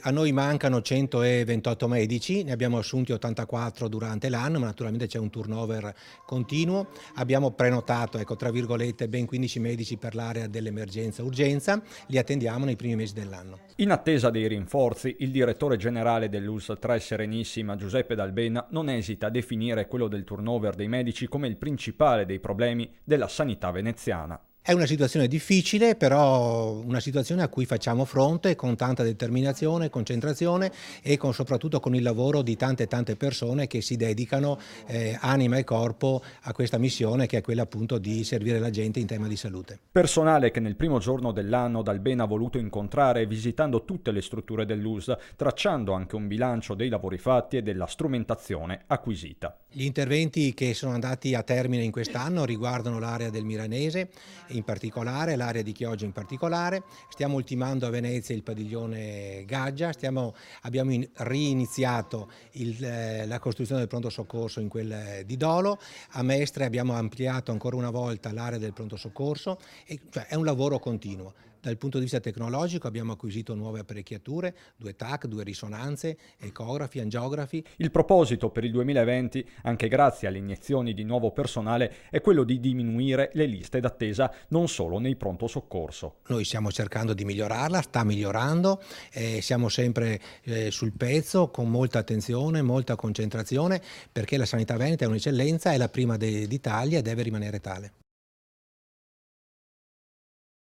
A noi mancano 128 medici, ne abbiamo assunti 84 durante l'anno, ma naturalmente c'è un turnover continuo. Abbiamo prenotato, ecco, tra virgolette, ben 15 medici per l'area dell'emergenza-urgenza, li attendiamo nei primi mesi dell'anno. In attesa dei rinforzi, il direttore generale dell'ULSS 3 Serenissima, Giuseppe D'Albena, non esita a definire quello del turnover dei medici come il principale dei problemi della sanità veneziana. È una situazione difficile, però una situazione a cui facciamo fronte con tanta determinazione, concentrazione e soprattutto con il lavoro di tante persone che si dedicano anima e corpo a questa missione, che è quella appunto di servire la gente in tema di salute. Personale che nel primo giorno dell'anno D'Albena ha voluto incontrare visitando tutte le strutture dell'ULSS, tracciando anche un bilancio dei lavori fatti e della strumentazione acquisita. Gli interventi che sono andati a termine in quest'anno riguardano l'area del Milanese in particolare, l'area di Chioggia in particolare. Stiamo ultimando a Venezia il padiglione Gaggia, abbiamo riniziato la costruzione del pronto soccorso in quel di Dolo. A Mestre abbiamo ampliato ancora una volta l'area del pronto soccorso, cioè è un lavoro continuo. Dal punto di vista tecnologico abbiamo acquisito nuove apparecchiature, 2 TAC, 2 risonanze, ecografi, angiografi. Il proposito per il 2020, anche grazie alle iniezioni di nuovo personale, è quello di diminuire le liste d'attesa non solo nei pronto soccorso. Noi stiamo cercando di migliorarla, sta migliorando, siamo sempre sul pezzo, con molta attenzione, molta concentrazione, perché la sanità veneta è un'eccellenza, è la prima d'Italia e deve rimanere tale.